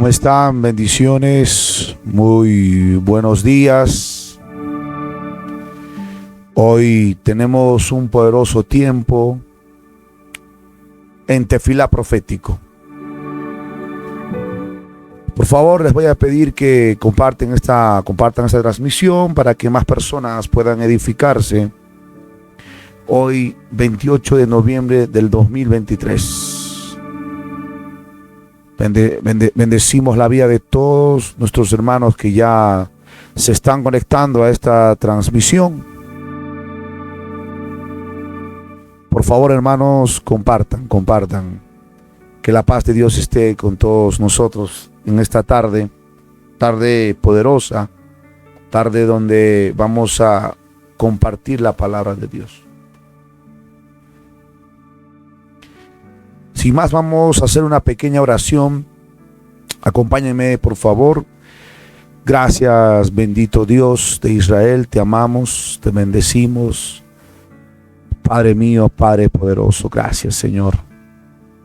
¿Cómo están? Bendiciones, muy buenos días. Hoy tenemos un poderoso tiempo en Tefilá Profético. Por favor, les voy a pedir que compartan esta transmisión para que más personas puedan edificarse. Hoy, 28 de noviembre del 2023. Bendecimos la vida de todos nuestros hermanos que ya se están conectando a esta transmisión. Por favor, hermanos, compartan. Que la paz de Dios esté con todos nosotros en esta tarde poderosa, tarde donde vamos a compartir la palabra de Dios. Sin más, vamos a hacer una pequeña oración. Acompáñenme, por favor. Gracias, bendito Dios de Israel, te amamos, te bendecimos. Padre mío, Padre poderoso, gracias, Señor.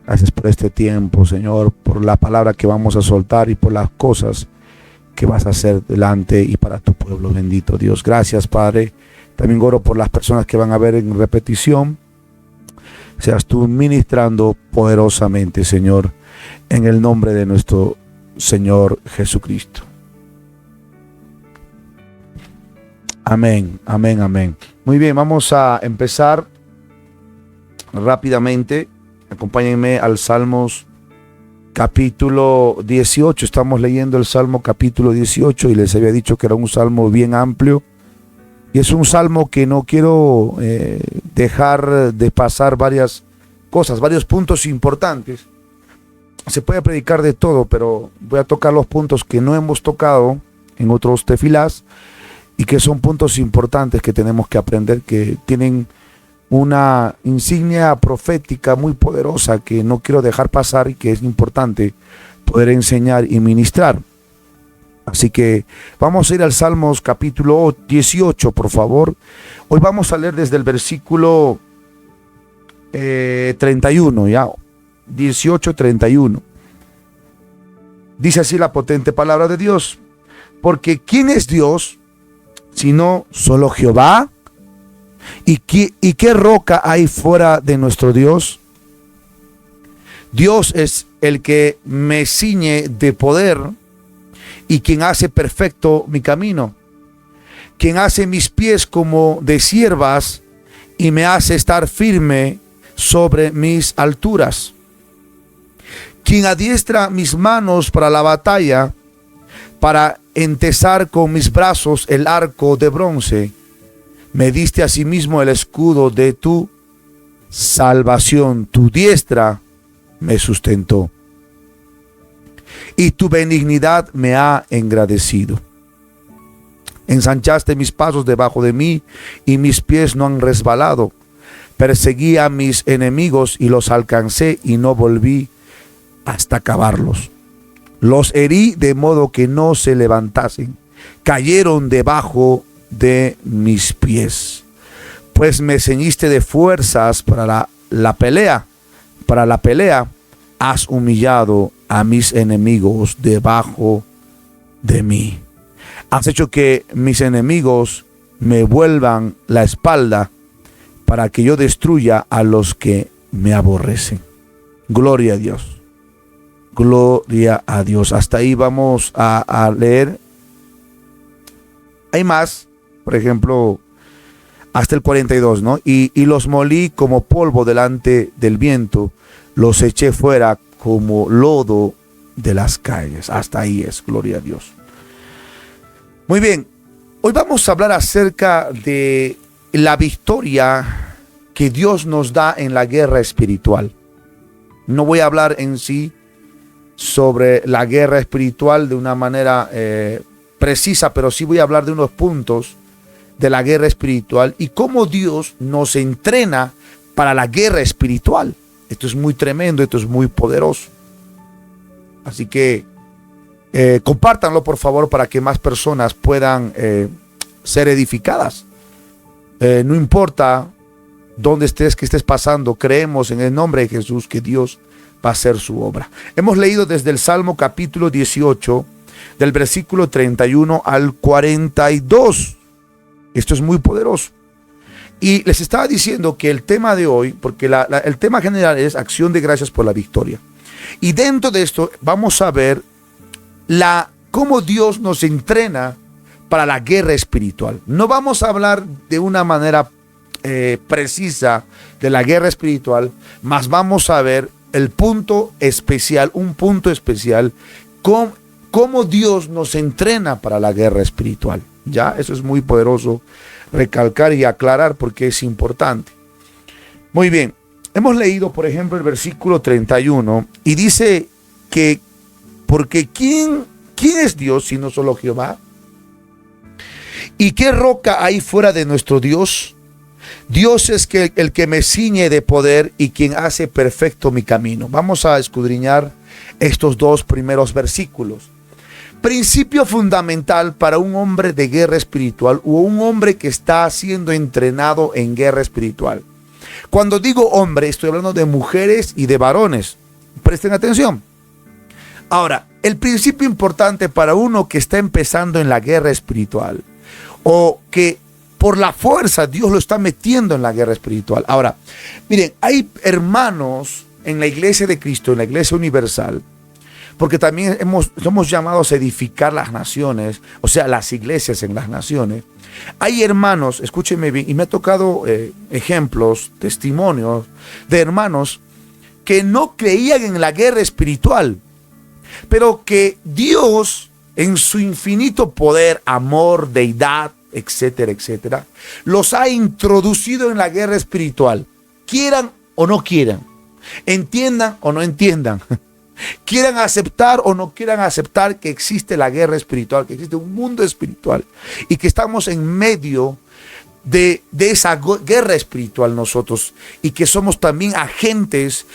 Gracias por este tiempo, Señor, por la palabra que vamos a soltar y por las cosas que vas a hacer delante y para tu pueblo, bendito Dios. Gracias, Padre. También oro por las personas que van a ver en repetición. Seas tú ministrando poderosamente, Señor, en el nombre de nuestro Señor Jesucristo. Amén, amén, amén. Muy bien, vamos a empezar rápidamente. Acompáñenme al Salmos capítulo 18. Estamos leyendo el Salmo capítulo 18 y les había dicho que era un salmo bien amplio. Y es un salmo que no quiero dejar de pasar varias cosas, varios puntos importantes. Se puede predicar de todo, pero voy a tocar los puntos que no hemos tocado en otros tefilás y que son puntos importantes que tenemos que aprender, que tienen una insignia profética muy poderosa que no quiero dejar pasar y que es importante poder enseñar y ministrar. Así que vamos a ir al Salmos capítulo 18, por favor. Hoy vamos a leer desde el versículo 31, ya, 18:31. Dice así la potente palabra de Dios. Porque ¿quién es Dios sino solo Jehová? ¿Y qué roca hay fuera de nuestro Dios? Dios es el que me ciñe de poder y quien hace perfecto mi camino, quien hace mis pies como de ciervas y me hace estar firme sobre mis alturas, quien adiestra mis manos para la batalla, para entesar con mis brazos el arco de bronce. Me diste asimismo el escudo de tu salvación, tu diestra me sustentó. Y tu benignidad me ha engrandecido. Ensanchaste mis pasos debajo de mí, y mis pies no han resbalado. Perseguí a mis enemigos y los alcancé, y no volví hasta acabarlos. Los herí de modo que no se levantasen. Cayeron debajo de mis pies. Pues me ceñiste de fuerzas para la pelea. Para la pelea has humillado a mis enemigos debajo de mí. Has hecho que mis enemigos me vuelvan la espalda para que yo destruya a los que me aborrecen. Gloria a Dios. Gloria a Dios. Hasta ahí vamos a leer. Hay más, por ejemplo, hasta el 42, ¿no? Y los molí como polvo delante del viento, los eché fuera como lodo de las calles. Hasta ahí es, gloria a Dios. Muy bien, hoy vamos a hablar acerca de la victoria que Dios nos da en la guerra espiritual. No voy a hablar en sí sobre la guerra espiritual de una manera precisa, pero sí voy a hablar de unos puntos de la guerra espiritual y cómo Dios nos entrena para la guerra espiritual. Esto es muy tremendo, esto es muy poderoso. Así que compártanlo, por favor, para que más personas puedan ser edificadas. No importa dónde estés, que estés pasando, creemos en el nombre de Jesús que Dios va a hacer su obra. Hemos leído desde el Salmo capítulo 18, del versículo 31 al 42. Esto es muy poderoso. Y les estaba diciendo que el tema de hoy, porque el tema general es acción de gracias por la victoria. Y dentro de esto vamos a ver cómo Dios nos entrena para la guerra espiritual. No vamos a hablar de una manera precisa de la guerra espiritual, mas vamos a ver un punto especial, cómo Dios nos entrena para la guerra espiritual. Ya, eso es muy poderoso recalcar y aclarar porque es importante. Muy bien, hemos leído por ejemplo el versículo 31 y dice que porque ¿quién es Dios sino solo Jehová? ¿Y qué roca hay fuera de nuestro Dios? Dios es el que me ciñe de poder y quien hace perfecto mi camino. Vamos a escudriñar estos dos primeros versículos. Principio fundamental para un hombre de guerra espiritual o un hombre que está siendo entrenado en guerra espiritual. Cuando digo hombre, estoy hablando de mujeres y de varones. Presten atención. Ahora, el principio importante para uno que está empezando en la guerra espiritual o que por la fuerza Dios lo está metiendo en la guerra espiritual. Ahora, miren, hay hermanos en la iglesia de Cristo, en la iglesia universal, porque también somos llamados a edificar las naciones, o sea, las iglesias en las naciones. Hay hermanos, escúchenme bien, y me ha tocado ejemplos, testimonios de hermanos que no creían en la guerra espiritual, pero que Dios, en su infinito poder, amor, deidad, etcétera, etcétera, los ha introducido en la guerra espiritual, quieran o no quieran, entiendan o no entiendan. Quieran aceptar o no quieran aceptar que existe la guerra espiritual, que existe un mundo espiritual y que estamos en medio de esa guerra espiritual nosotros y que somos también agentes,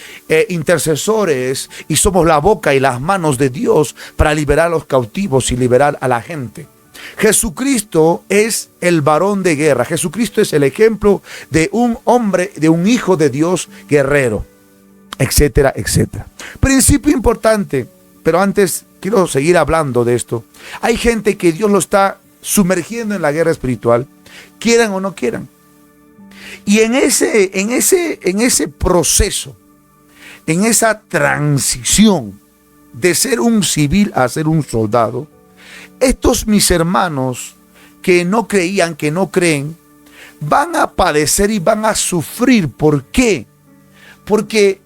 intercesores y somos la boca y las manos de Dios para liberar a los cautivos y liberar a la gente. Jesucristo es el varón de guerra. Jesucristo es el ejemplo de un hombre, de un hijo de Dios guerrero, etcétera, etcétera. Principio importante, pero antes quiero seguir hablando de esto. Hay gente que Dios lo está sumergiendo en la guerra espiritual, quieran o no quieran. Y en ese proceso, en esa transición de ser un civil a ser un soldado, estos mis hermanos que no creían, que no creen, van a padecer y van a sufrir. ¿Por qué? Porque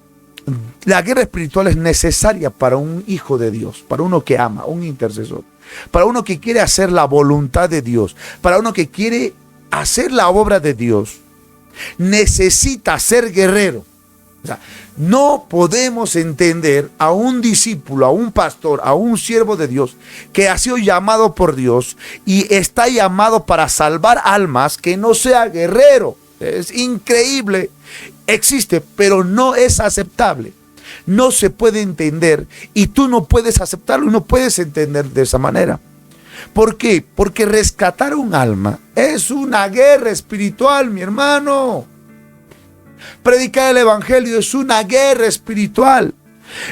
la guerra espiritual es necesaria para un hijo de Dios, para uno que ama, un intercesor, para uno que quiere hacer la voluntad de Dios, para uno que quiere hacer la obra de Dios. Necesita ser guerrero. O sea, no podemos entender a un discípulo, a un pastor, a un siervo de Dios que ha sido llamado por Dios y está llamado para salvar almas, que no sea guerrero. Es increíble. Existe, pero no es aceptable. No se puede entender y tú no puedes aceptarlo y no puedes entender de esa manera. ¿Por qué? Porque rescatar un alma es una guerra espiritual, mi hermano. Predicar el evangelio es una guerra espiritual.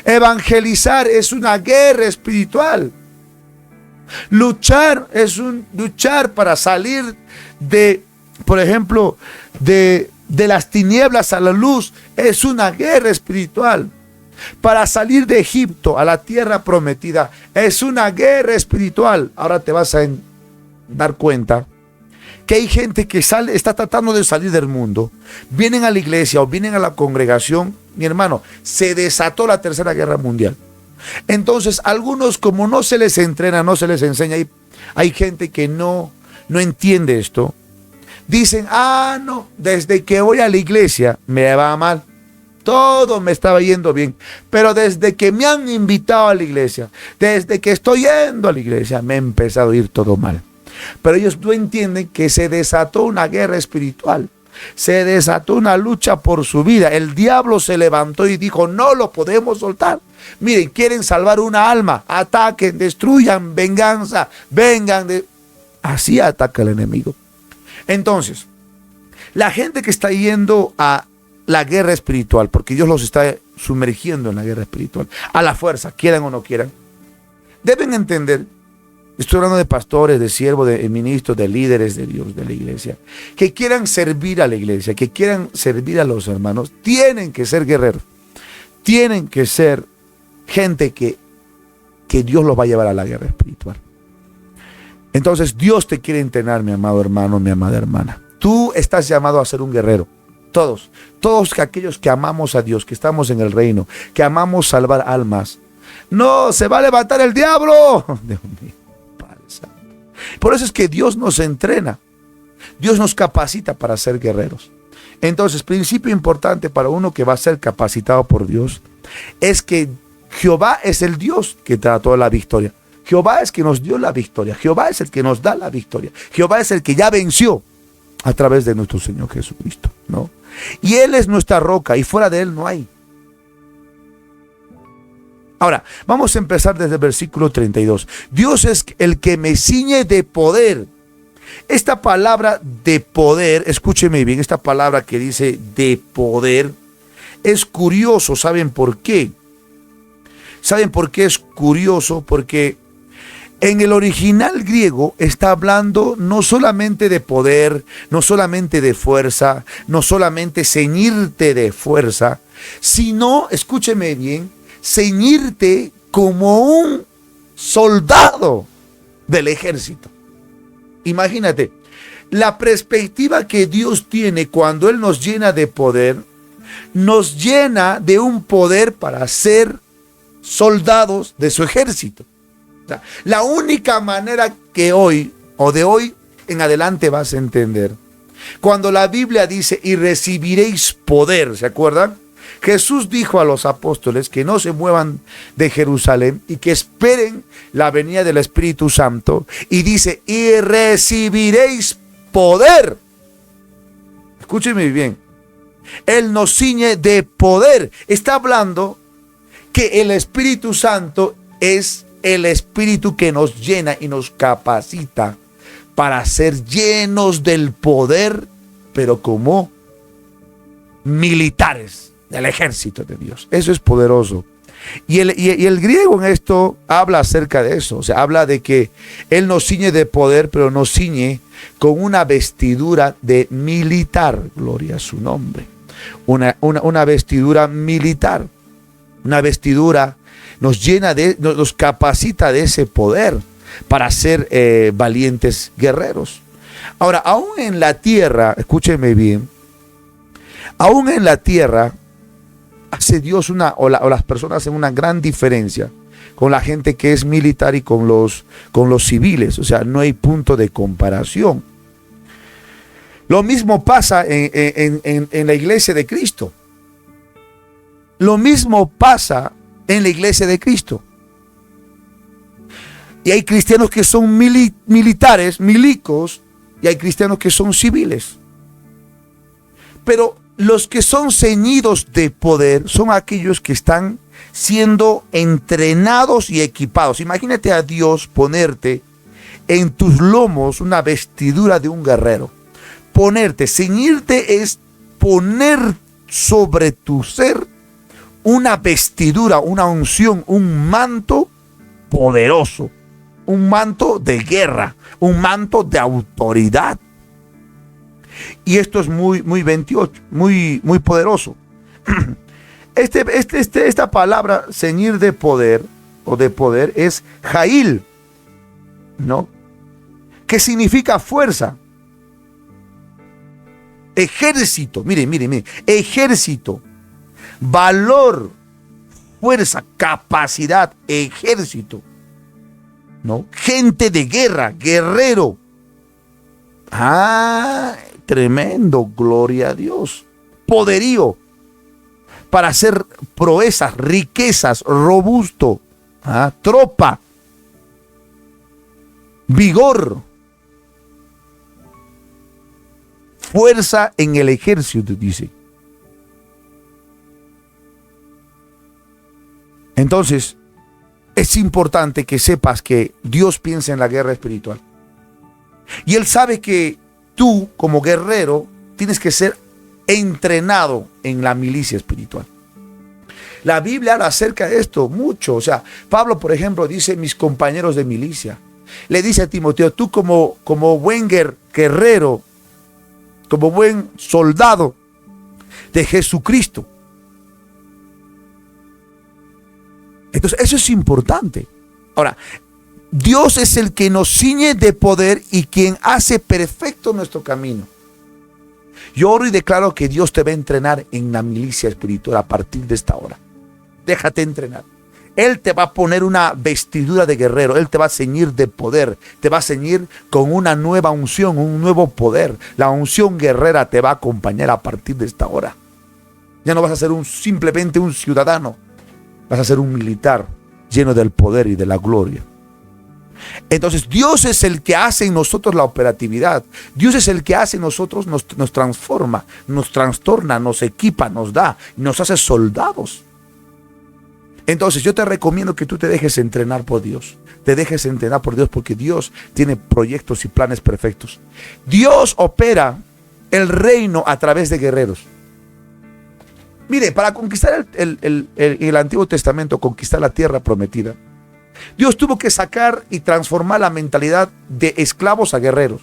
Evangelizar es una guerra espiritual. Luchar es luchar para salir de, por ejemplo, de las tinieblas a la luz, es una guerra espiritual. Para salir de Egipto a la tierra prometida es una guerra espiritual. Ahora te vas a dar cuenta que hay gente que está tratando de salir del mundo, vienen a la iglesia o vienen a la congregación. Mi hermano, se desató la tercera guerra mundial. Entonces algunos, como no se les entrena, no se les enseña, hay gente que no entiende esto. Dicen, no, desde que voy a la iglesia me va mal. Todo me estaba yendo bien. Pero desde que me han invitado a la iglesia, desde que estoy yendo a la iglesia, me ha empezado a ir todo mal. Pero ellos no entienden que se desató una guerra espiritual. Se desató una lucha por su vida. El diablo se levantó y dijo, no lo podemos soltar. Miren, quieren salvar una alma. Ataquen, destruyan, venganza, vengan. Así ataca el enemigo. Entonces, la gente que está yendo a la guerra espiritual, porque Dios los está sumergiendo en la guerra espiritual. A la fuerza, quieran o no quieran. Deben entender, estoy hablando de pastores, de siervos, de ministros, de líderes de Dios, de la iglesia, que quieran servir a la iglesia, que quieran servir a los hermanos, tienen que ser guerreros. Tienen que ser gente que Dios los va a llevar a la guerra espiritual. Entonces Dios te quiere entrenar, mi amado hermano, mi amada hermana. Tú estás llamado a ser un guerrero. Todos aquellos que amamos a Dios, que estamos en el reino, que amamos salvar almas. No, se va a levantar el diablo. Dios mío, Padre Santo. Por eso es que Dios nos entrena. Dios nos capacita para ser guerreros. Entonces, principio importante para uno que va a ser capacitado por Dios es que Jehová es el Dios que trató la victoria. Jehová es el que nos dio la victoria. Jehová es el que nos da la victoria. Jehová es el que ya venció a través de nuestro Señor Jesucristo, ¿no? Y Él es nuestra roca y fuera de Él no hay. Ahora, vamos a empezar desde el versículo 32. Dios es el que me ciñe de poder. Esta palabra de poder, escúcheme bien, esta palabra que dice de poder, es curioso. ¿Saben por qué? ¿Saben por qué es curioso? Porque en el original griego está hablando no solamente de poder, no solamente de fuerza, no solamente ceñirte de fuerza, sino, escúcheme bien, ceñirte como un soldado del ejército. Imagínate, la perspectiva que Dios tiene cuando Él nos llena de poder, nos llena de un poder para ser soldados de su ejército. O sea, la única manera que hoy, o de hoy en adelante vas a entender, cuando la Biblia dice, y recibiréis poder, ¿se acuerdan? Jesús dijo a los apóstoles que no se muevan de Jerusalén y que esperen la venida del Espíritu Santo. Y dice, y recibiréis poder. Escúchenme bien. Él nos ciñe de poder. Está hablando que el Espíritu Santo es el Espíritu que nos llena y nos capacita para ser llenos del poder, pero como militares del ejército de Dios. Eso es poderoso. Y el griego en esto habla acerca de eso. O sea, habla de que Él nos ciñe de poder, pero nos ciñe con una vestidura de militar. Gloria a su nombre. Una vestidura militar. Una vestidura nos llena nos capacita de ese poder para ser valientes guerreros. Ahora, aún en la tierra, escúchenme bien, aún en la tierra hace Dios o las personas hacen una gran diferencia con la gente que es militar y con los civiles. O sea, no hay punto de comparación. Lo mismo pasa en la iglesia de Cristo. Lo mismo pasa en la iglesia de Cristo. Y hay cristianos que son militares, milicos, y hay cristianos que son civiles. Pero los que son ceñidos de poder son aquellos que están siendo entrenados y equipados. Imagínate a Dios ponerte en tus lomos una vestidura de un guerrero. Ceñirte es poner sobre tu ser una vestidura, una unción, un manto poderoso, un manto de guerra, un manto de autoridad. Y esto es muy 28, muy poderoso. Esta palabra ceñir de poder o de poder es Jail, ¿no? Que significa fuerza. Ejército, mire, ejército, valor, fuerza, capacidad, ejército, ¿no? Gente de guerra, guerrero. Tremendo, gloria a Dios. Poderío para hacer proezas, riquezas, robusto, tropa, vigor, fuerza en el ejército, dice. Entonces, es importante que sepas que Dios piensa en la guerra espiritual. Y Él sabe que tú, como guerrero, tienes que ser entrenado en la milicia espiritual. La Biblia habla acerca de esto mucho. O sea, Pablo, por ejemplo, dice mis compañeros de milicia. Le dice a Timoteo, tú como buen guerrero, como buen soldado de Jesucristo. Entonces, eso es importante. Ahora, Dios es el que nos ciñe de poder y quien hace perfecto nuestro camino. Yo oro y declaro que Dios te va a entrenar en la milicia espiritual a partir de esta hora. Déjate entrenar. Él te va a poner una vestidura de guerrero. Él te va a ceñir de poder. Te va a ceñir con una nueva unción, un nuevo poder. La unción guerrera te va a acompañar a partir de esta hora. Ya no vas a ser simplemente un ciudadano. Vas a ser un militar lleno del poder y de la gloria. Entonces Dios es el que hace en nosotros la operatividad. Dios es el que hace en nosotros, nos transforma, nos trastorna, nos equipa, nos da, nos hace soldados. Entonces yo te recomiendo que tú te dejes entrenar por Dios. Te dejes entrenar por Dios porque Dios tiene proyectos y planes perfectos. Dios opera el reino a través de guerreros. Mire, para conquistar el Antiguo Testamento, conquistar la tierra prometida, Dios tuvo que sacar y transformar la mentalidad de esclavos a guerreros.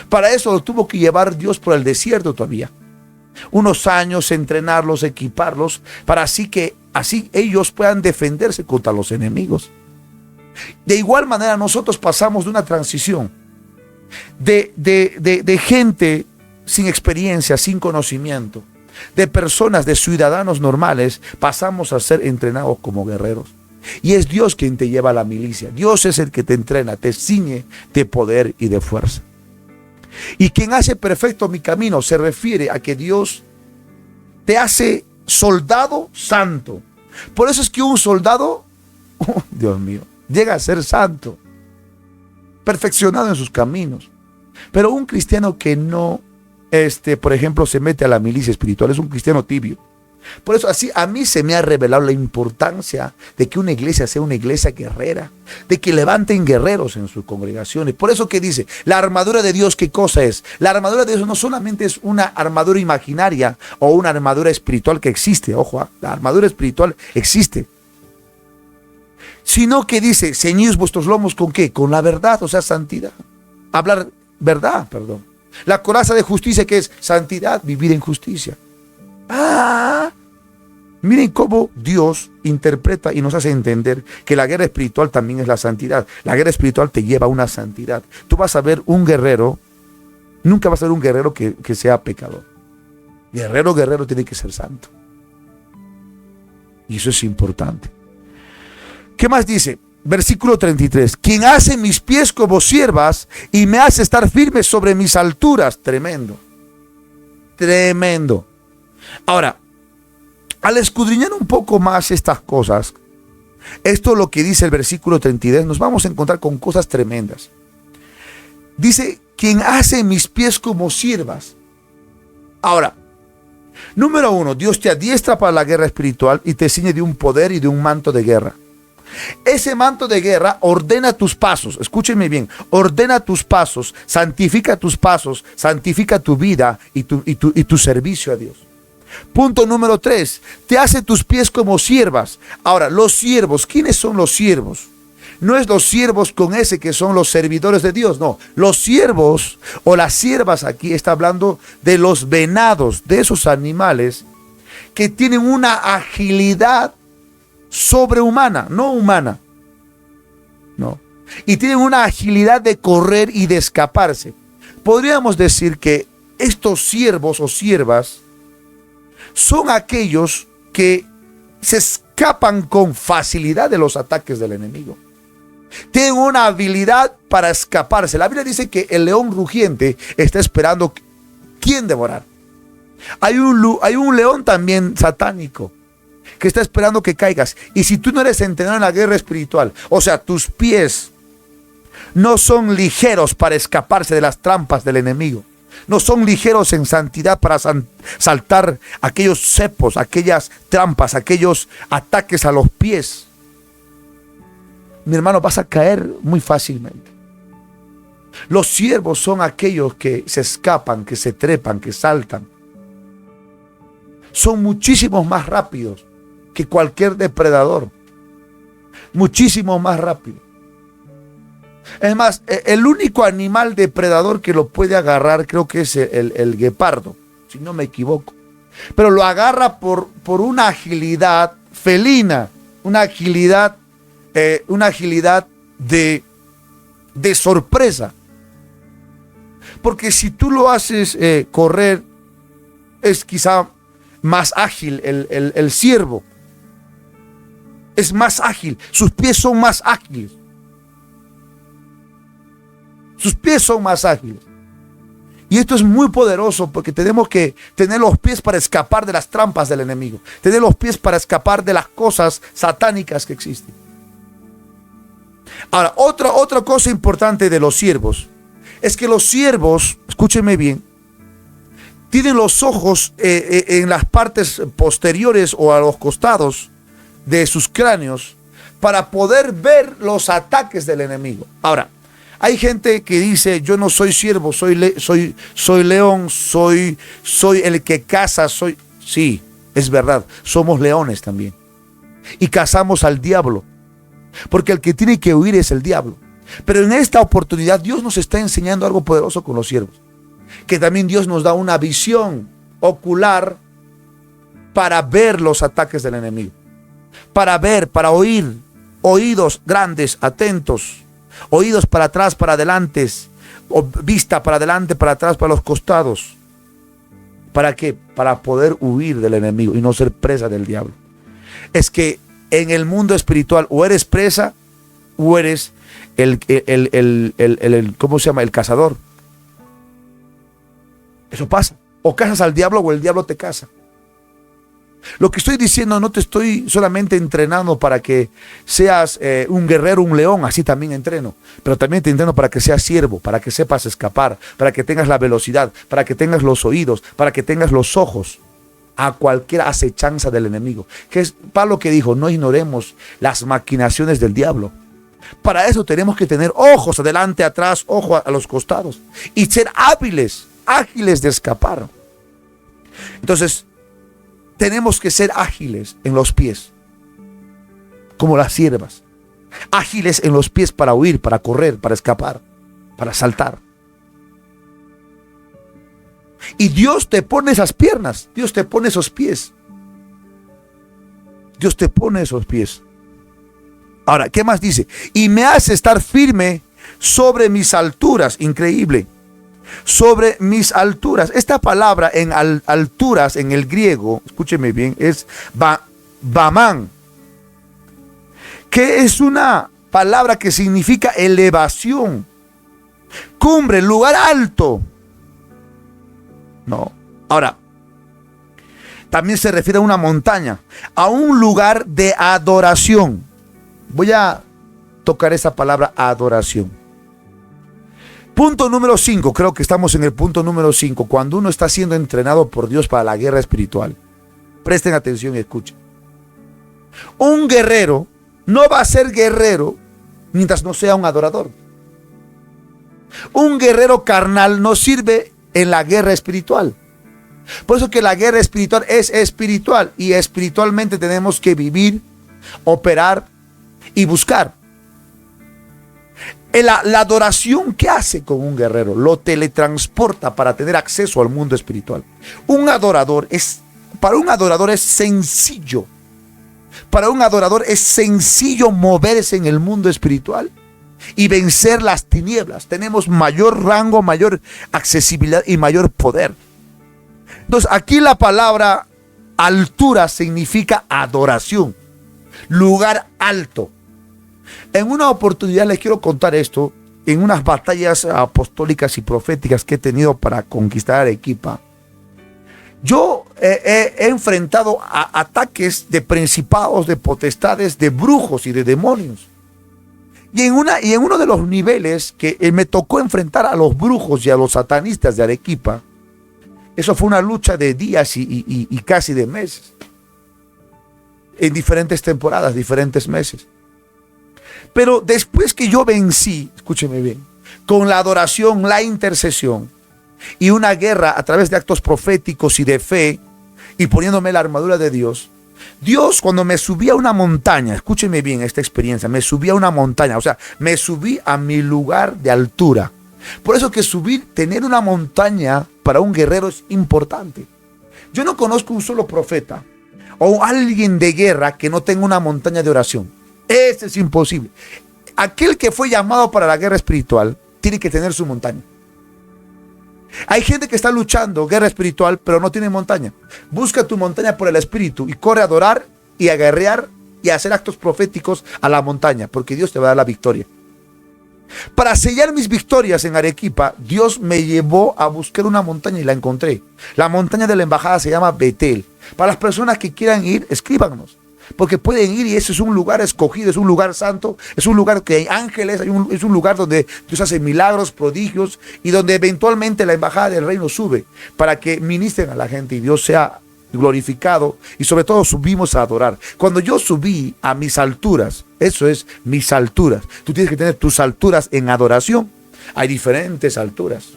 Para eso lo tuvo que llevar Dios por el desierto todavía. Unos años, entrenarlos, equiparlos, para así ellos puedan defenderse contra los enemigos. De igual manera nosotros pasamos de una transición de gente sin experiencia, sin conocimiento, de personas, de ciudadanos normales, pasamos a ser entrenados como guerreros. Y es Dios quien te lleva a la milicia. Dios es el que te entrena, te ciñe de poder y de fuerza. Y quien hace perfecto mi camino se refiere a que Dios te hace soldado santo. Por eso es que un soldado, Dios mío, llega a ser santo, perfeccionado en sus caminos. Pero un cristiano que no, por ejemplo, se mete a la milicia espiritual es un cristiano tibio. Por eso así a mí se me ha revelado la importancia de que una iglesia sea una iglesia guerrera, de que levanten guerreros en sus congregaciones. Por eso que dice, la armadura de Dios, ¿qué cosa es? La armadura de Dios no solamente es una armadura imaginaria o una armadura espiritual que existe, ojo, la armadura espiritual existe, sino que dice, ceñid vuestros lomos ¿con qué? Con la verdad, o sea, santidad. Hablar verdad, perdón. La coraza de justicia, que es santidad, vivir en justicia. Miren cómo Dios interpreta y nos hace entender que la guerra espiritual también es la santidad. La guerra espiritual te lleva a una santidad. Tú vas a ver un guerrero, nunca vas a ver un guerrero que sea pecador. Guerrero tiene que ser santo. Y eso es importante. ¿Qué más dice? Versículo 33. Quien hace mis pies como siervas y me hace estar firme sobre mis alturas. Tremendo. Tremendo. Ahora, al escudriñar un poco más estas cosas, esto es lo que dice el versículo 32, nos vamos a encontrar con cosas tremendas. Dice, quien hace mis pies como siervas. Ahora, número uno, Dios te adiestra para la guerra espiritual y te ciñe de un poder y de un manto de guerra. Ese manto de guerra ordena tus pasos, escúchenme bien, ordena tus pasos, santifica tus pasos, santifica tu vida y tu servicio a Dios. Punto número 3, te hace tus pies como siervas. Ahora, los siervos, ¿quiénes son los siervos? No es los siervos con ese que son los servidores de Dios, no. Los siervos o las siervas aquí está hablando de los venados, de esos animales que tienen una agilidad sobrehumana, no humana, no. Y tienen una agilidad de correr y de escaparse. Podríamos decir que estos siervos o siervas son aquellos que se escapan con facilidad de los ataques del enemigo. Tienen una habilidad para escaparse. La Biblia dice que el león rugiente está esperando quién devorar. Hay un león también satánico que está esperando que caigas. Y si tú no eres entrenado en la guerra espiritual, o sea, tus pies no son ligeros para escaparse de las trampas del enemigo. No son ligeros en santidad para saltar aquellos cepos, aquellas trampas, aquellos ataques a los pies. Mi hermano, vas a caer muy fácilmente. Los siervos son aquellos que se escapan, que se trepan, que saltan. Son muchísimos más rápidos que cualquier depredador. Muchísimo más rápido. Es más, el único animal depredador que lo puede agarrar creo que es el guepardo, si no me equivoco. Pero lo agarra por una agilidad felina, una agilidad de sorpresa. Porque si tú lo haces correr, es quizá más ágil el ciervo. Es más ágil, sus pies son más ágiles. Sus pies son más ágiles. Y esto es muy poderoso porque tenemos que tener los pies para escapar de las trampas del enemigo. Tener los pies para escapar de las cosas satánicas que existen. Ahora, otra cosa importante de los ciervos es que los ciervos, escúchenme bien, tienen los ojos en las partes posteriores o a los costados de sus cráneos para poder ver los ataques del enemigo. Ahora, hay gente que dice, yo no soy ciervo, soy león, soy el que caza, Sí, es verdad, somos leones también. Y cazamos al diablo, porque el que tiene que huir es el diablo. Pero en esta oportunidad Dios nos está enseñando algo poderoso con los ciervos. Que también Dios nos da una visión ocular para ver los ataques del enemigo. Para ver, para oír, oídos grandes, atentos. Oídos para atrás, para adelante, o vista para adelante, para atrás, para los costados. ¿Para qué? Para poder huir del enemigo y no ser presa del diablo. Es que en el mundo espiritual o eres presa o eres ¿cómo se llama? El cazador. Eso pasa. O cazas al diablo o el diablo te caza. Lo que estoy diciendo, no te estoy solamente entrenando para que seas un guerrero, un león, así también entreno. Pero también te entreno para que seas siervo, para que sepas escapar, para que tengas la velocidad, para que tengas los oídos, para que tengas los ojos a cualquier acechanza del enemigo. Que es Pablo que dijo, no ignoremos las maquinaciones del diablo. Para eso tenemos que tener ojos adelante, atrás, ojos a los costados. Y ser ágiles de escapar. Entonces, tenemos que ser ágiles en los pies, como las ciervas. Ágiles en los pies para huir, para correr, para escapar, para saltar. Y Dios te pone esas piernas, Dios te pone esos pies. Dios te pone esos pies. Ahora, ¿qué más dice? Y me hace estar firme sobre mis alturas. Increíble. Sobre mis alturas. Esta palabra en alturas en el griego, escúcheme bien, es bamán, que es una palabra que significa elevación, cumbre, lugar alto. No. Ahora, también se refiere a una montaña, a un lugar de adoración. Voy a tocar esa palabra adoración. Punto número 5, creo que estamos en el punto número 5, cuando uno está siendo entrenado por Dios para la guerra espiritual. Presten atención y escuchen. Un guerrero no va a ser guerrero mientras no sea un adorador. Un guerrero carnal no sirve en la guerra espiritual. Por eso que la guerra espiritual es espiritual y espiritualmente tenemos que vivir, operar y buscar. La adoración que hace con un guerrero lo teletransporta para tener acceso al mundo espiritual. Para un adorador es sencillo. Para un adorador es sencillo moverse en el mundo espiritual y vencer las tinieblas. Tenemos mayor rango, mayor accesibilidad y mayor poder. Entonces, aquí la palabra altura significa adoración, lugar alto. En una oportunidad les quiero contar esto, en unas batallas apostólicas y proféticas que he tenido para conquistar Arequipa. Yo he enfrentado a ataques de principados, de potestades, de brujos y de demonios. Y en uno de los niveles que me tocó enfrentar a los brujos y a los satanistas de Arequipa, eso fue una lucha de días y casi de meses. En diferentes temporadas, diferentes meses. Pero después que yo vencí, escúcheme bien, con la adoración, la intercesión y una guerra a través de actos proféticos y de fe y poniéndome la armadura de Dios, Dios, cuando me subí a una montaña, escúcheme bien esta experiencia, me subí a una montaña, o sea, me subí a mi lugar de altura. Por eso que subir, tener una montaña para un guerrero es importante. Yo no conozco un solo profeta o alguien de guerra que no tenga una montaña de oración. Eso es imposible. Aquel que fue llamado para la guerra espiritual tiene que tener su montaña. Hay gente que está luchando guerra espiritual, pero no tiene montaña. Busca tu montaña por el espíritu y corre a adorar y a guerrear y a hacer actos proféticos a la montaña, porque Dios te va a dar la victoria. Para sellar mis victorias en Arequipa, Dios me llevó a buscar una montaña y la encontré. La montaña de la embajada se llama Betel. Para las personas que quieran ir, escríbanos, porque pueden ir y ese es un lugar escogido, es un lugar santo, es un lugar que hay ángeles, es un lugar donde Dios hace milagros, prodigios y donde eventualmente la embajada del reino sube para que ministren a la gente y Dios sea glorificado y sobre todo subimos a adorar. Cuando yo subí a mis alturas, eso es mis alturas, tú tienes que tener tus alturas en adoración. Hay diferentes alturas.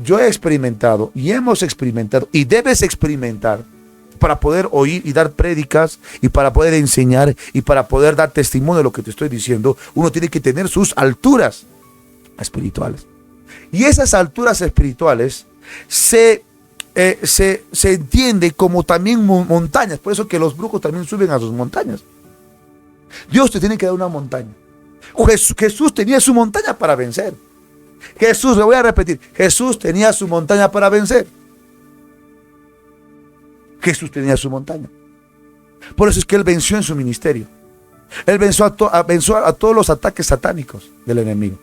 Yo he experimentado y hemos experimentado y debes experimentar para poder oír y dar prédicas y para poder enseñar y para poder dar testimonio de lo que te estoy diciendo. Uno tiene que tener sus alturas espirituales y esas alturas espirituales se entiende como también montañas. Por eso que los brujos también suben a sus montañas. Dios te tiene que dar una montaña. Jesús tenía su montaña para vencer. Jesús, le voy a repetir, Jesús tenía su montaña para vencer. Jesús tenía su montaña. Por eso es que Él venció en su ministerio. Él venció a todos los ataques satánicos del enemigo.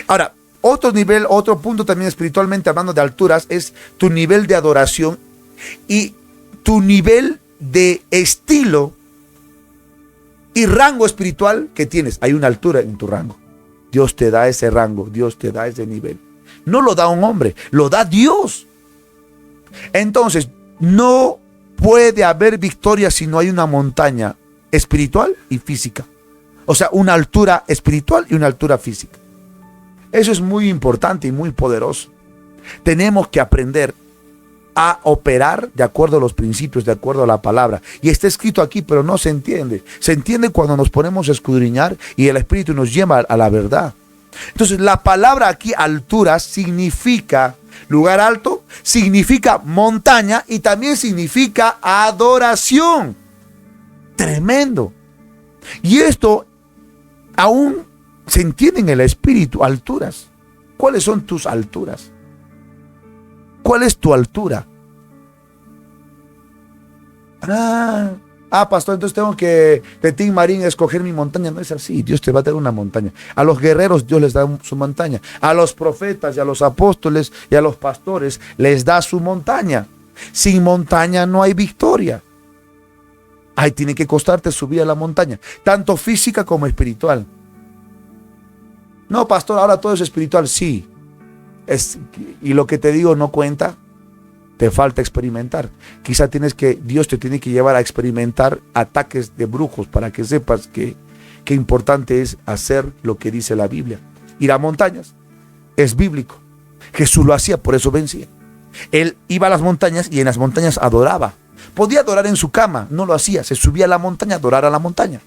Ahora, otro nivel, otro punto también espiritualmente hablando de alturas es tu nivel de adoración y tu nivel de estilo y rango espiritual que tienes. Hay una altura en tu rango. Dios te da ese rango, Dios te da ese nivel. No lo da un hombre, lo da Dios. Entonces, no puede haber victoria si no hay una montaña espiritual y física. O sea, una altura espiritual y una altura física. Eso es muy importante y muy poderoso. Tenemos que aprender a operar de acuerdo a los principios, de acuerdo a la palabra. Y está escrito aquí, pero no se entiende. Se entiende cuando nos ponemos a escudriñar y el Espíritu nos lleva a la verdad. Entonces, la palabra aquí, altura, significa lugar alto, significa montaña y también significa adoración. Tremendo. Y esto aún se entiende en el espíritu, alturas. ¿Cuáles son tus alturas? ¿Cuál es tu altura? Pastor, entonces tengo que de Tim Marín escoger mi montaña. No es así, Dios te va a dar una montaña. A los guerreros Dios les da su montaña. A los profetas y a los apóstoles y a los pastores les da su montaña. Sin montaña no hay victoria. Ahí tiene que costarte subir a la montaña, tanto física como espiritual. No, pastor, ahora todo es espiritual. Sí, y lo que te digo no cuenta. Te falta experimentar. Quizá Dios te tiene que llevar a experimentar ataques de brujos para que sepas qué importante es hacer lo que dice la Biblia. Ir a montañas es bíblico. Jesús lo hacía, por eso vencía. Él iba a las montañas y en las montañas adoraba. Podía adorar en su cama, no lo hacía. Se subía a la montaña a adorar a la montaña.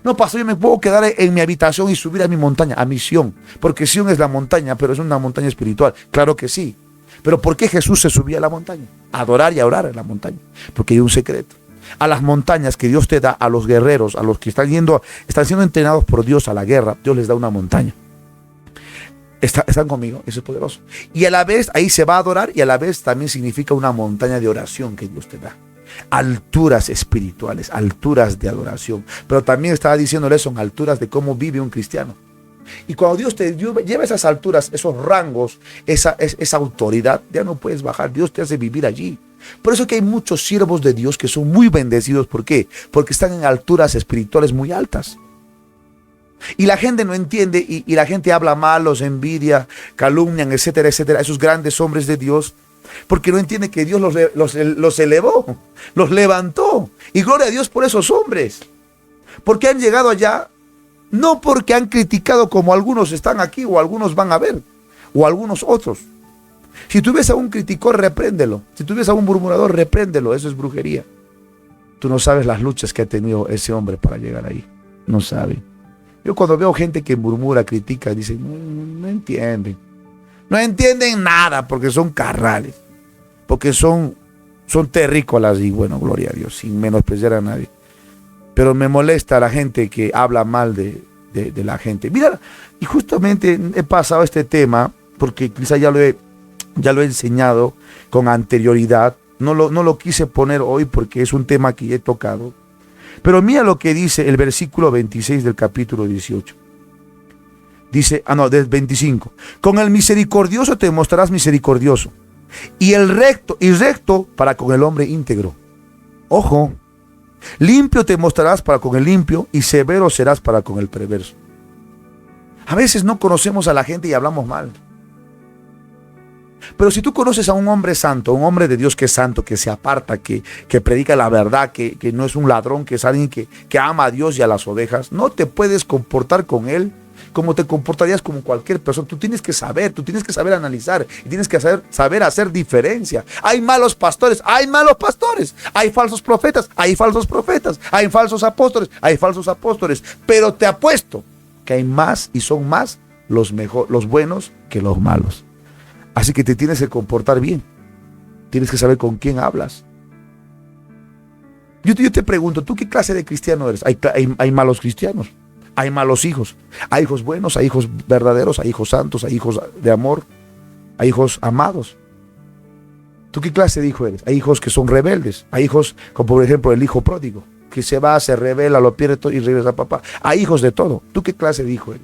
No, pastor, yo me puedo quedar en mi habitación y subir a mi montaña, a mi Sión. Porque Sión es la montaña, pero es una montaña espiritual. Claro que sí. Pero ¿por qué Jesús se subía a la montaña? A adorar y a orar en la montaña. Porque hay un secreto. A las montañas que Dios te da, a los guerreros, a los que están siendo entrenados por Dios a la guerra, Dios les da una montaña. ¿Están conmigo? Eso es poderoso. Y a la vez ahí se va a adorar y a la vez también significa una montaña de oración que Dios te da. Alturas espirituales, alturas de adoración. Pero también estaba diciéndole, son alturas de cómo vive un cristiano. Y cuando Dios te lleva esas alturas, esos rangos, esa autoridad, ya no puedes bajar. Dios te hace vivir allí. Por eso que hay muchos siervos de Dios que son muy bendecidos. ¿Por qué? Porque están en alturas espirituales muy altas. Y la gente no entiende y la gente habla mal, los envidia, calumnian, etcétera, etcétera. Esos grandes hombres de Dios, porque no entiende que Dios los elevó, los levantó. Y gloria a Dios por esos hombres. Porque han llegado allá. No porque han criticado como algunos están aquí o algunos van a ver, o algunos otros. Si tú ves a un criticón, repréndelo. Si tú ves a un murmurador, repréndelo. Eso es brujería. Tú no sabes las luchas que ha tenido ese hombre para llegar ahí. No sabe. Yo cuando veo gente que murmura, critica, dicen, no entienden. No entienden nada porque son carrales. Porque son terrícolas y bueno, gloria a Dios, sin menospreciar a nadie. Pero me molesta la gente que habla mal de la gente. Mira, y justamente he pasado este tema porque quizá ya lo he enseñado con anterioridad. No lo quise poner hoy porque es un tema que ya he tocado. Pero mira lo que dice el versículo 26 del capítulo 18. Dice, del 25. Con el misericordioso te mostrarás misericordioso. Y recto para con el hombre íntegro. Ojo. Limpio te mostrarás para con el limpio y severo serás para con el perverso. A veces no conocemos a la gente y hablamos mal. Pero si tú conoces a un hombre santo, un hombre de Dios que es santo, que se aparta, que predica la verdad, que no es un ladrón, que es alguien que ama a Dios y a las ovejas, no te puedes comportar con él como te comportarías con cualquier persona. Tú tienes que saber analizar y tienes que saber hacer diferencia. Hay malos pastores, hay falsos profetas, hay falsos apóstoles, pero te apuesto que hay más y son más los buenos que los malos. Así que te tienes que comportar bien. Tienes que saber con quién hablas. Yo te pregunto, ¿tú qué clase de cristiano eres? Hay malos cristianos, hay malos hijos. Hay hijos buenos, hay hijos verdaderos, hay hijos santos, hay hijos de amor, hay hijos amados. ¿Tú qué clase de hijo eres? Hay hijos que son rebeldes. Hay hijos, como por ejemplo el hijo pródigo, que se va, se revela, lo pierde todo y regresa a papá. Hay hijos de todo. ¿Tú qué clase de hijo eres?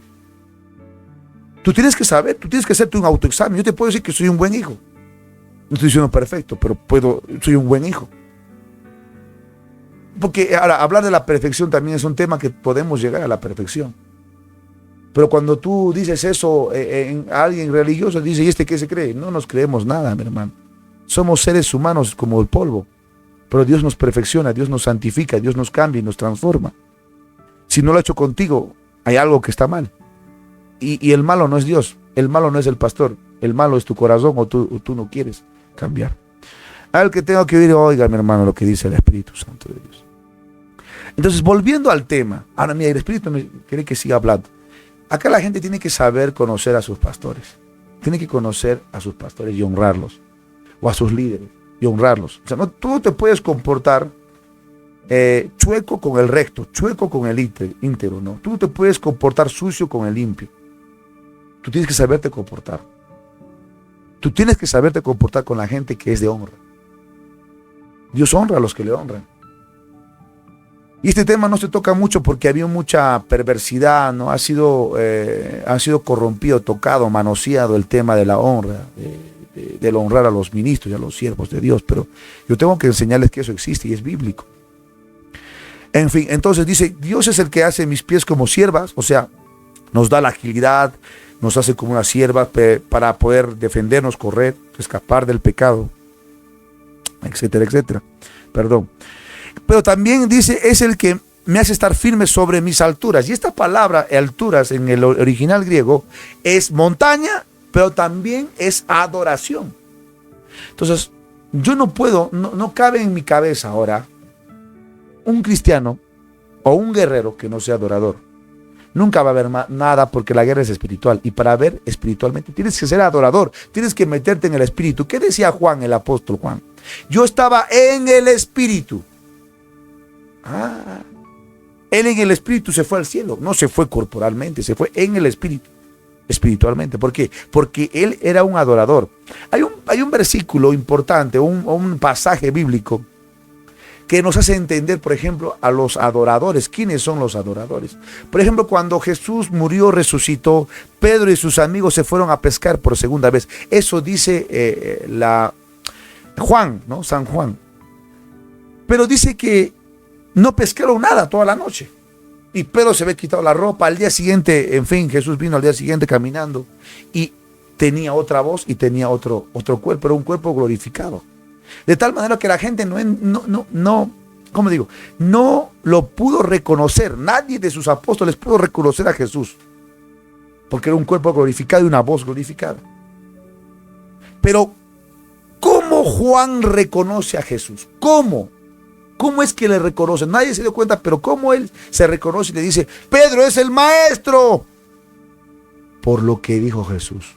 Tú tienes que saber, tú tienes que hacerte un autoexamen. Yo te puedo decir que soy un buen hijo. No estoy diciendo perfecto, pero soy un buen hijo. Porque ahora, hablar de la perfección también es un tema que podemos llegar a la perfección. Pero cuando tú dices eso a alguien religioso, dice, ¿y este qué se cree? No nos creemos nada, mi hermano. Somos seres humanos como el polvo. Pero Dios nos perfecciona, Dios nos santifica, Dios nos cambia y nos transforma. Si no lo ha hecho contigo, hay algo que está mal. Y el malo no es Dios, el malo no es el pastor, el malo es tu corazón o tú no quieres cambiar. Al que tengo que oír, oiga, mi hermano, lo que dice el Espíritu Santo de Dios. Entonces, volviendo al tema, ahora mira, el Espíritu me quiere que siga hablando. Acá la gente tiene que saber conocer a sus pastores, tiene que conocer a sus pastores y honrarlos, o a sus líderes y honrarlos. O sea, tú no te puedes comportar chueco con el recto, chueco con el íntegro, no. Tú no te puedes comportar sucio con el limpio. Tú tienes que saberte comportar. Tú tienes que saberte comportar con la gente que es de honra. Dios honra a los que le honran. Y este tema no se toca mucho porque había mucha perversidad, ¿no? Ha sido corrompido, tocado, manoseado el tema de la honra, del honrar a los ministros y a los siervos de Dios. Pero yo tengo que enseñarles que eso existe y es bíblico. En fin, entonces dice, Dios es el que hace mis pies como siervas, o sea, nos da la agilidad, nos hace como una sierva para poder defendernos, correr, escapar del pecado, etcétera, etcétera. Perdón. Pero también dice, es el que me hace estar firme sobre mis alturas. Y esta palabra, alturas, en el original griego, es montaña, pero también es adoración. Entonces, yo no cabe en mi cabeza ahora un cristiano o un guerrero que no sea adorador. Nunca va a haber nada porque la guerra es espiritual. Y para ver espiritualmente tienes que ser adorador. Tienes que meterte en el espíritu. ¿Qué decía Juan, el apóstol Juan? Yo estaba en el espíritu. Él en el espíritu se fue al cielo. No se fue corporalmente, se fue en el espíritu. Espiritualmente. ¿Por qué? Porque él era un adorador. Hay un versículo importante, un pasaje bíblico que nos hace entender, por ejemplo, a los adoradores. ¿Quiénes son los adoradores? Por ejemplo, cuando Jesús murió, resucitó, Pedro y sus amigos se fueron a pescar por segunda vez. Eso dice Juan, ¿no? San Juan. Pero dice que no pescaron nada toda la noche. Y Pedro se había quitado la ropa. Al día siguiente, en fin, Jesús vino al día siguiente caminando y tenía otra voz y tenía otro cuerpo, era un cuerpo glorificado. De tal manera que la gente no lo pudo reconocer. Nadie de sus apóstoles pudo reconocer a Jesús. Porque era un cuerpo glorificado y una voz glorificada. Pero, ¿cómo Juan reconoce a Jesús? ¿Cómo? ¿Cómo es que le reconoce? Nadie se dio cuenta, pero ¿cómo él se reconoce y le dice, Pedro es el maestro? Por lo que dijo Jesús.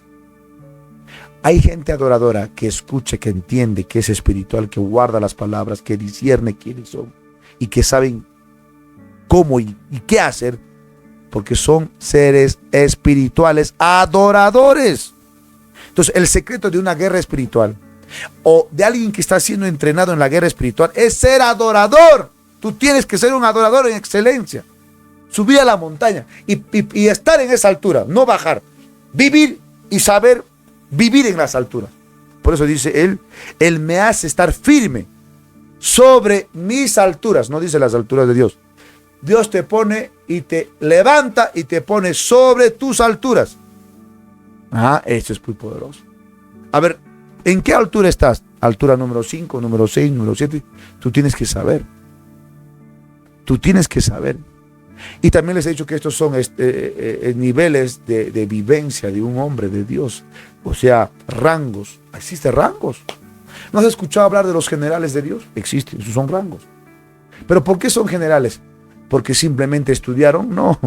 Hay gente adoradora que escucha, que entiende, que es espiritual, que guarda las palabras, que discierne quiénes son y que saben cómo y qué hacer, porque son seres espirituales adoradores. Entonces, el secreto de una guerra espiritual o de alguien que está siendo entrenado en la guerra espiritual es ser adorador. Tú tienes que ser un adorador en excelencia. Subir a la montaña y estar en esa altura, no bajar. Vivir y saber vivir en las alturas. Por eso dice él me hace estar firme sobre mis alturas. No dice las alturas de Dios. Dios te pone y te levanta y te pone sobre tus alturas. Eso es muy poderoso. A ver, ¿en qué altura estás? Altura número 5, número 6, número 7. Tú tienes que saber. Tú tienes que saber. Y también les he dicho que estos son niveles de vivencia de un hombre de Dios. O sea, rangos. Existen rangos. ¿No has escuchado hablar de los generales de Dios? Existen, esos son rangos. ¿Pero por qué son generales? ¿Porque simplemente estudiaron? No.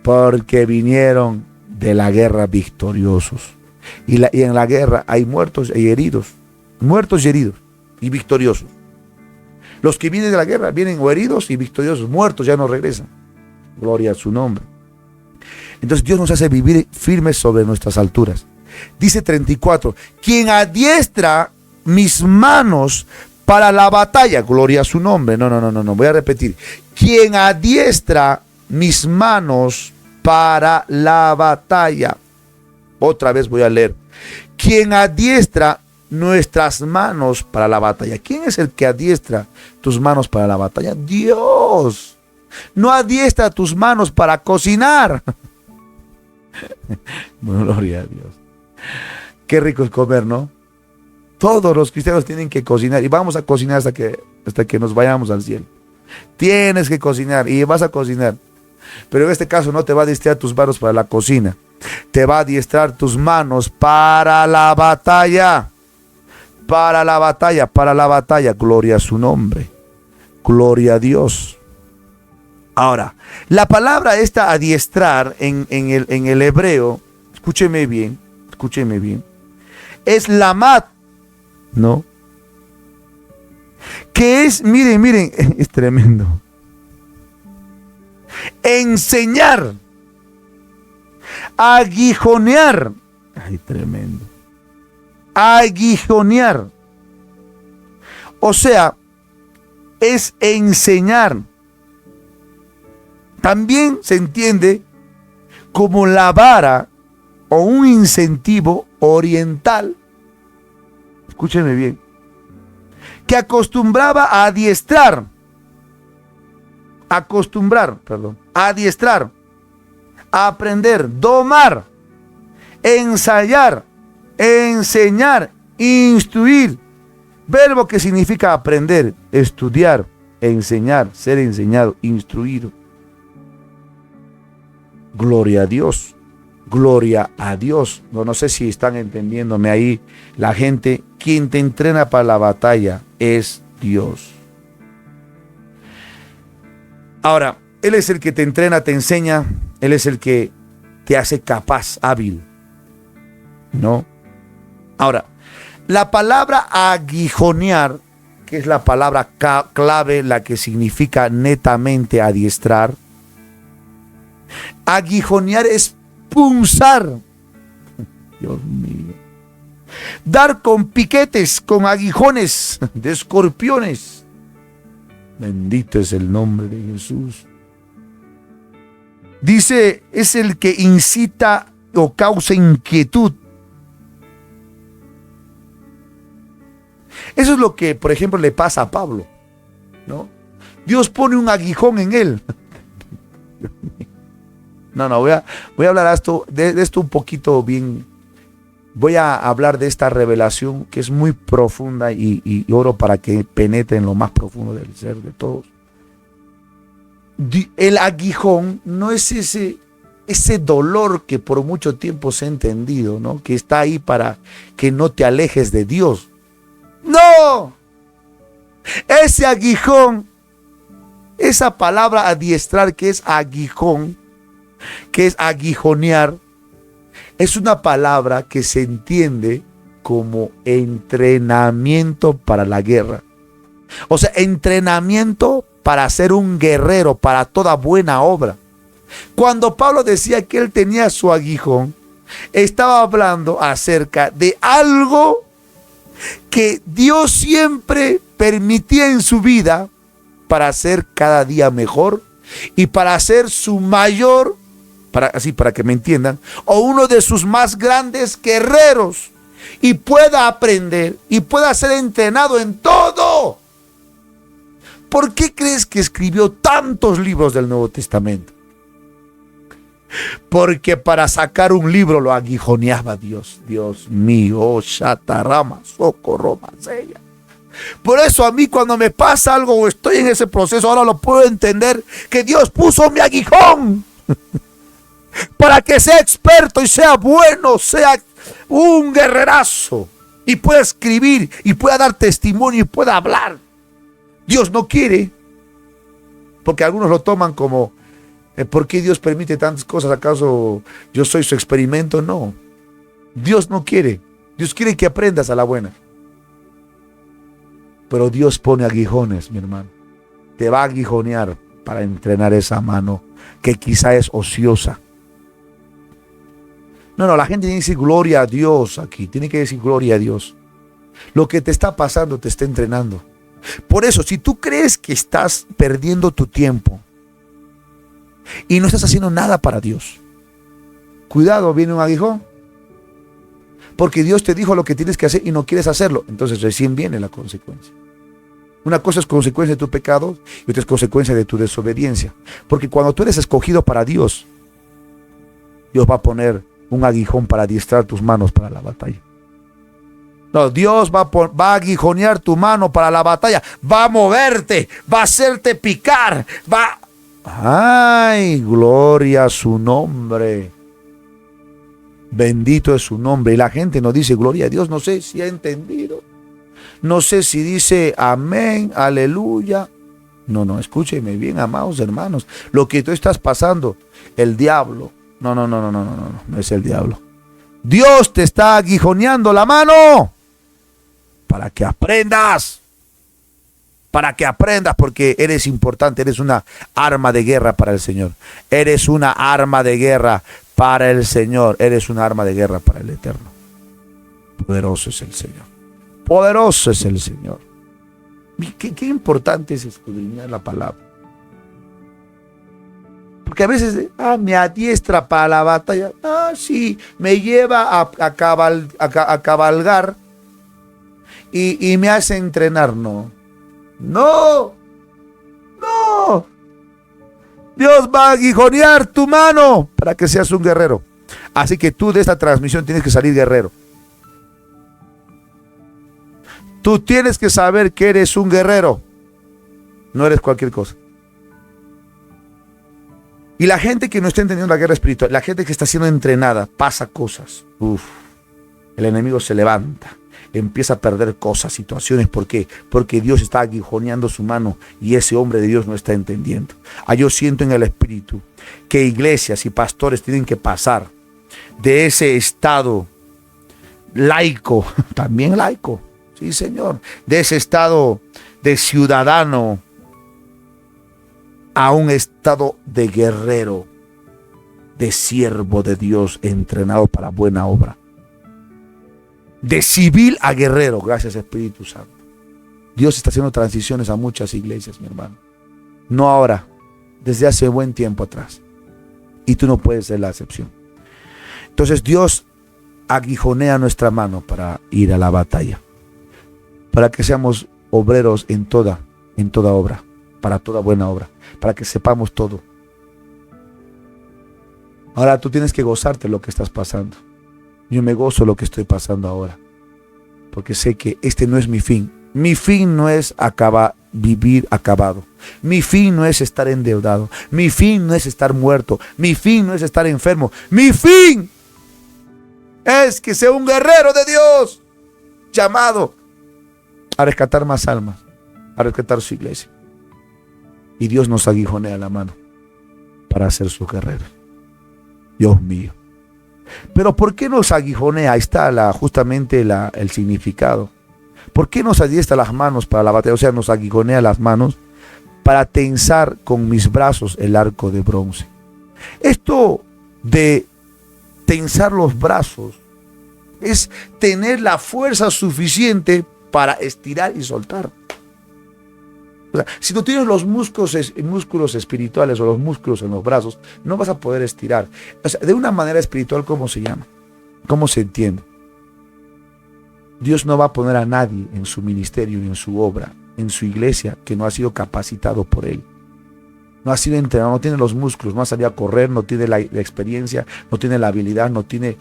Porque vinieron de la guerra victoriosos. Y en la guerra hay muertos y heridos. Muertos y heridos. Y victoriosos. Los que vienen de la guerra vienen o heridos y victoriosos. Muertos ya no regresan. Gloria a su nombre. Entonces Dios nos hace vivir firmes sobre nuestras alturas. Dice 34. Quien adiestra mis manos para la batalla. Gloria a su nombre. No. Voy a repetir. Quien adiestra mis manos para la batalla. Otra vez voy a leer. Quien adiestra nuestras manos para la batalla. ¿Quién es el que adiestra tus manos para la batalla? Dios. No adiestra tus manos para cocinar. Gloria a Dios. Qué rico es comer, ¿no? Todos los cristianos tienen que cocinar y vamos a cocinar hasta que nos vayamos al cielo. Tienes que cocinar y vas a cocinar. Pero en este caso no te va a adiestrar tus manos para la cocina. Te va a adiestrar tus manos para la batalla. Para la batalla. Gloria a su nombre. Gloria a Dios. Ahora, la palabra esta adiestrar en el hebreo, escúcheme bien, es lamad, ¿no? Que es, miren, es tremendo. Enseñar, aguijonear, ay, tremendo. Aguijonear. O sea, es enseñar. También se entiende como la vara o un incentivo oriental. Escúchenme bien. Que acostumbraba a adiestrar. Adiestrar. Aprender, domar, ensayar, enseñar, instruir. Verbo que significa aprender, estudiar, enseñar, ser enseñado, instruido. Gloria a Dios. Gloria a Dios. No sé si están entendiéndome ahí la gente. Quien te entrena para la batalla es Dios. Ahora, Él es el que te entrena, te enseña. Él es el que te hace capaz, hábil. ¿No? Ahora, la palabra aguijonear, que es la palabra clave, la que significa netamente adiestrar. Aguijonear es punzar. Dios mío. Dar con piquetes, con aguijones de escorpiones. Bendito es el nombre de Jesús. Dice, es el que incita o causa inquietud. Eso es lo que, por ejemplo, le pasa a Pablo, ¿no? Dios pone un aguijón en él. Voy a hablar de esto un poquito bien. Voy a hablar de esta revelación que es muy profunda y oro para que penetre en lo más profundo del ser de todos. El aguijón no es ese dolor que por mucho tiempo se ha entendido, ¿no? Que está ahí para que no te alejes de Dios. ¡No! Ese aguijón, esa palabra adiestrar, que es aguijón, que es aguijonear, es una palabra que se entiende como entrenamiento para la guerra. O sea, entrenamiento para ser un guerrero, para toda buena obra. Cuando Pablo decía que él tenía su aguijón, estaba hablando acerca de algo que Dios siempre permitía en su vida para ser cada día mejor y para ser su mayor, para que me entiendan, o uno de sus más grandes guerreros, y pueda aprender y pueda ser entrenado en todo. ¿Por qué crees que escribió tantos libros del Nuevo Testamento? Porque para sacar un libro lo aguijoneaba Dios. Dios mío, shatarama, socorro, masella. Por eso a mí, cuando me pasa algo o estoy en ese proceso, ahora lo puedo entender, que Dios puso mi aguijón para que sea experto y sea bueno, sea un guerrerazo, y pueda escribir y pueda dar testimonio y pueda hablar. Dios no quiere, porque algunos lo toman como ¿por qué Dios permite tantas cosas? ¿Acaso yo soy su experimento? No, Dios no quiere. Dios quiere que aprendas a la buena. Pero Dios pone aguijones, mi hermano. Te va a aguijonear para entrenar esa mano que quizá es ociosa. No, la gente tiene que decir gloria a Dios aquí. Tiene que decir gloria a Dios. Lo que te está pasando te está entrenando. Por eso, si tú crees que estás perdiendo tu tiempo y no estás haciendo nada para Dios, cuidado, viene un aguijón. Porque Dios te dijo lo que tienes que hacer y no quieres hacerlo. Entonces recién viene la consecuencia. Una cosa es consecuencia de tu pecado y otra es consecuencia de tu desobediencia. Porque cuando tú eres escogido para Dios, Dios va a poner un aguijón para adiestrar tus manos para la batalla. No, Dios va a aguijonear tu mano para la batalla. Va a moverte, va a hacerte picar, ¡ay, gloria a su nombre! Bendito es su nombre. Y la gente no dice gloria a Dios. No sé si ha entendido. No sé si dice amén, aleluya. No, escúcheme bien, amados hermanos. Lo que tú estás pasando, el diablo. No es el diablo. Dios te está aguijoneando la mano para que aprendas. Para que aprendas, porque eres importante, eres una arma de guerra para el Señor. Eres una arma de guerra para el Señor. Eres una arma de guerra para el Eterno. Poderoso es el Señor. Poderoso es el Señor. Qué importante es escudriñar la palabra. Porque a veces, me adiestra para la batalla. Sí, me lleva a cabalgar y me hace entrenar. No. Dios va a aguijonear tu mano para que seas un guerrero. Así que tú de esta transmisión tienes que salir guerrero. Tú tienes que saber que eres un guerrero. No eres cualquier cosa. Y la gente que no está entendiendo la guerra espiritual, la gente que está siendo entrenada, pasa cosas. El enemigo se levanta. Empieza a perder cosas, situaciones. ¿Por qué? Porque Dios está aguijoneando su mano y ese hombre de Dios no está entendiendo. Yo siento en el espíritu que iglesias y pastores tienen que pasar de ese estado laico, también laico, sí señor, de ese estado de ciudadano a un estado de guerrero, de siervo de Dios entrenado para buena obra. De civil a guerrero, gracias Espíritu Santo. Dios está haciendo transiciones a muchas iglesias, mi hermano. No ahora, desde hace buen tiempo atrás. Y tú no puedes ser la excepción. Entonces Dios aguijonea nuestra mano para ir a la batalla. Para que seamos obreros en toda obra. Para toda buena obra. Para que sepamos todo. Ahora tú tienes que gozarte lo que estás pasando. Yo me gozo lo que estoy pasando ahora, porque sé que este no es mi fin. Mi fin no es vivir acabado. Mi fin no es estar endeudado. Mi fin no es estar muerto. Mi fin no es estar enfermo. Mi fin es que sea un guerrero de Dios, llamado a rescatar más almas, a rescatar su iglesia. Y Dios nos aguijonea la mano para ser sus guerreros. Dios mío. Pero ¿por qué nos aguijonea? Ahí está justamente el significado. ¿Por qué nos adiestra las manos para la batalla? O sea, nos aguijonea las manos para tensar con mis brazos el arco de bronce. Esto de tensar los brazos es tener la fuerza suficiente para estirar y soltar. O sea, si no tienes los músculos espirituales o los músculos en los brazos, no vas a poder estirar. O sea, de una manera espiritual, ¿cómo se llama? ¿Cómo se entiende? Dios no va a poner a nadie en su ministerio, en su obra, en su iglesia, que no ha sido capacitado por Él. No ha sido entrenado, no tiene los músculos, no ha salido a correr, no tiene la experiencia, no tiene la habilidad, no tiene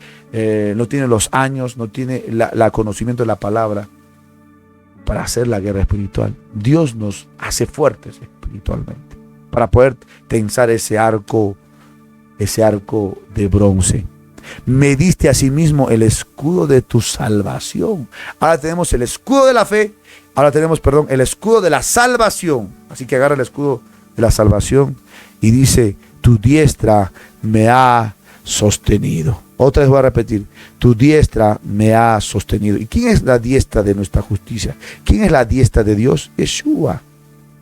los años, no tiene el conocimiento de la palabra para hacer la guerra espiritual. Dios nos hace fuertes espiritualmente para poder tensar ese arco de bronce. Me diste asimismo el escudo de tu salvación. Ahora tenemos el escudo de la fe, ahora tenemos, el escudo de la salvación. Así que agarra el escudo de la salvación y dice, tu diestra me ha sostenido. Otra vez voy a repetir, tu diestra me ha sostenido. ¿Y quién es la diestra de nuestra justicia? ¿Quién es la diestra de Dios? Yeshua.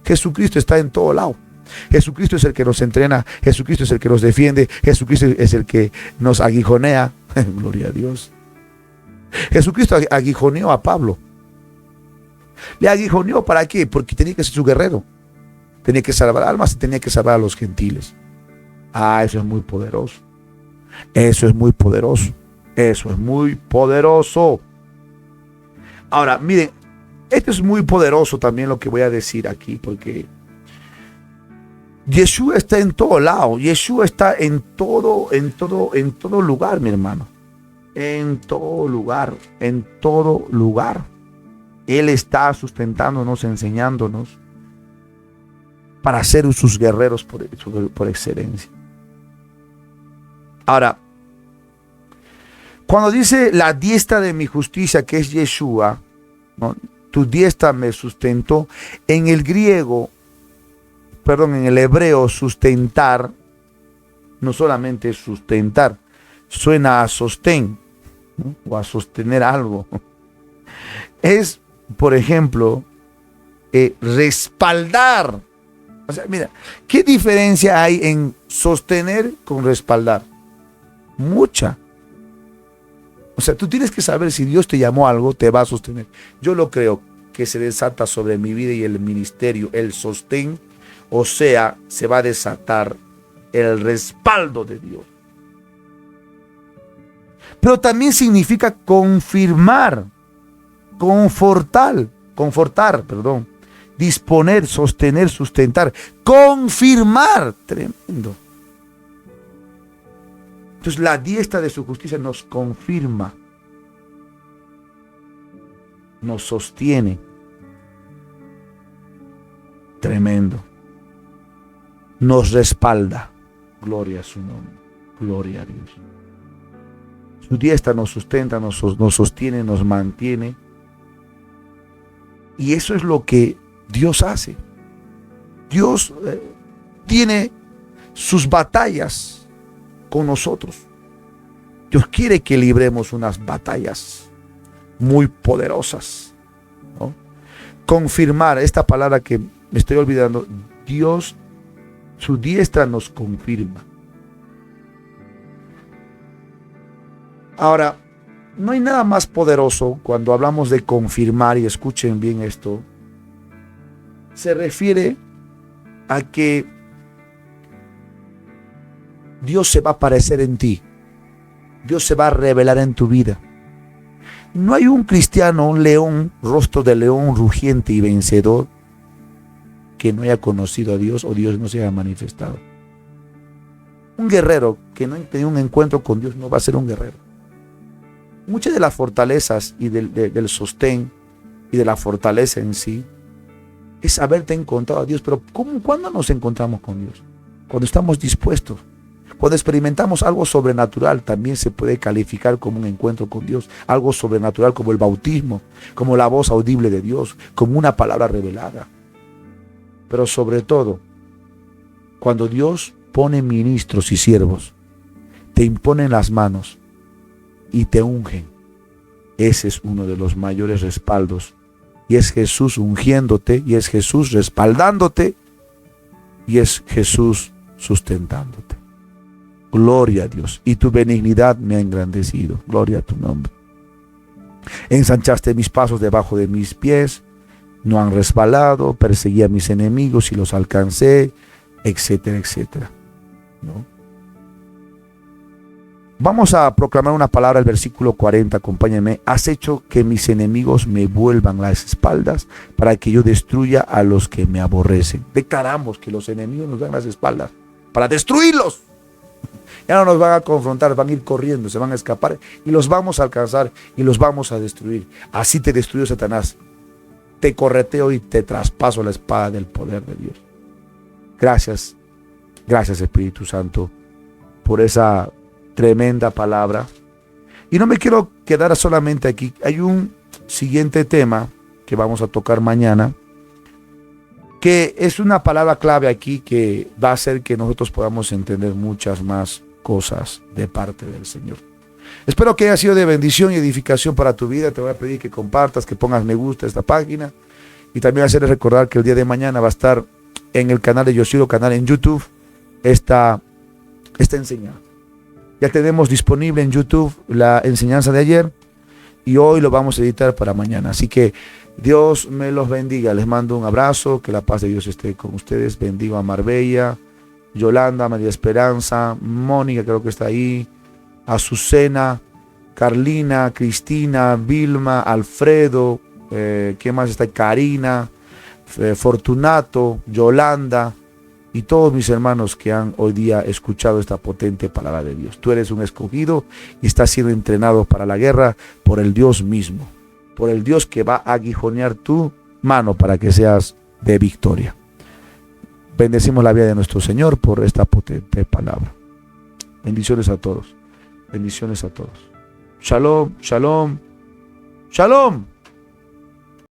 Jesucristo está en todo lado. Jesucristo es el que nos entrena, Jesucristo es el que nos defiende, Jesucristo es el que nos aguijonea. Gloria a Dios. Jesucristo aguijoneó a Pablo. ¿Le aguijoneó para qué? Porque tenía que ser su guerrero. Tenía que salvar almas y tenía que salvar a los gentiles. Eso es muy poderoso. Eso es muy poderoso. Eso es muy poderoso. Ahora, miren, esto es muy poderoso también lo que voy a decir aquí, porque Yeshua está en todo lado. Yeshua está en todo lugar, mi hermano. En todo lugar. Él está sustentándonos, enseñándonos para ser sus guerreros por excelencia. Ahora, cuando dice la diestra de mi justicia, que es Yeshua, ¿no? Tu diestra me sustentó. En el hebreo, sustentar, no solamente sustentar, suena a sostén, ¿no? O a sostener algo. Es, por ejemplo, respaldar. O sea, mira, ¿qué diferencia hay en sostener con respaldar? Mucha. O sea, tú tienes que saber si Dios te llamó a algo, te va a sostener. Yo lo creo que se desata sobre mi vida y el ministerio, el sostén, o sea, se va a desatar el respaldo de Dios. Pero también significa confirmar, confortar, disponer, sostener, sustentar, confirmar. Tremendo. Entonces la diestra de su justicia nos confirma, nos sostiene. Tremendo. Nos respalda. Gloria a su nombre. Gloria a Dios. Su diestra nos sustenta, nos sostiene, nos mantiene. Y eso es lo que Dios hace. Dios tiene sus batallas con nosotros. Dios quiere que libremos unas batallas muy poderosas, ¿no? Confirmar, esta palabra que me estoy olvidando, Dios, su diestra nos confirma. Ahora, no hay nada más poderoso cuando hablamos de confirmar, y escuchen bien esto, se refiere a que Dios se va a aparecer en ti. Dios se va a revelar en tu vida. No hay un cristiano, un león, rostro de león rugiente y vencedor, que no haya conocido a Dios o Dios no se haya manifestado. Un guerrero que no ha tenido un encuentro con Dios no va a ser un guerrero. Muchas de las fortalezas y del sostén y de la fortaleza en sí es haberte encontrado a Dios. Pero ¿cuándo nos encontramos con Dios? Cuando estamos dispuestos. Cuando experimentamos algo sobrenatural, también se puede calificar como un encuentro con Dios. Algo sobrenatural como el bautismo, como la voz audible de Dios, como una palabra revelada. Pero sobre todo, cuando Dios pone ministros y siervos, te imponen las manos y te ungen, ese es uno de los mayores respaldos. Y es Jesús ungiéndote, y es Jesús respaldándote, y es Jesús sustentándote. Gloria a Dios. Y tu benignidad me ha engrandecido. Gloria a tu nombre. Ensanchaste mis pasos debajo de mis pies, no han resbalado, perseguí a mis enemigos y los alcancé, etcétera, etcétera, ¿no? Vamos a proclamar una palabra, el versículo 40, acompáñenme. Has hecho que mis enemigos me vuelvan las espaldas para que yo destruya a los que me aborrecen. Declaramos que los enemigos nos dan las espaldas para destruirlos. Ya no nos van a confrontar, van a ir corriendo, se van a escapar y los vamos a alcanzar y los vamos a destruir. Así te destruyó Satanás. Te correteo y te traspaso la espada del poder de Dios. Gracias, gracias Espíritu Santo por esa tremenda palabra. Y no me quiero quedar solamente aquí. Hay un siguiente tema que vamos a tocar mañana, que es una palabra clave aquí que va a hacer que nosotros podamos entender muchas más cosas de parte del Señor. Espero que haya sido de bendición y edificación para tu vida. Te voy a pedir que compartas, que pongas me gusta a esta página, y también hacerles recordar que el día de mañana va a estar en el canal de Yoshiro, canal en YouTube, esta enseñanza. Ya tenemos disponible en YouTube la enseñanza de ayer y hoy lo vamos a editar para mañana. Así que Dios me los bendiga. Les mando un abrazo, que la paz de Dios esté con ustedes. Bendigo a Marbella, Yolanda, María Esperanza, Mónica creo que está ahí, Azucena, Carlina, Cristina, Vilma, Alfredo, ¿quién más está? Karina, Fortunato, Yolanda y todos mis hermanos que han hoy día escuchado esta potente palabra de Dios. Tú eres un escogido y estás siendo entrenado para la guerra por el Dios mismo, por el Dios que va a aguijonear tu mano para que seas de victoria. Bendecimos la vida de nuestro Señor por esta potente palabra. Bendiciones a todos. Bendiciones a todos. Shalom, shalom, shalom.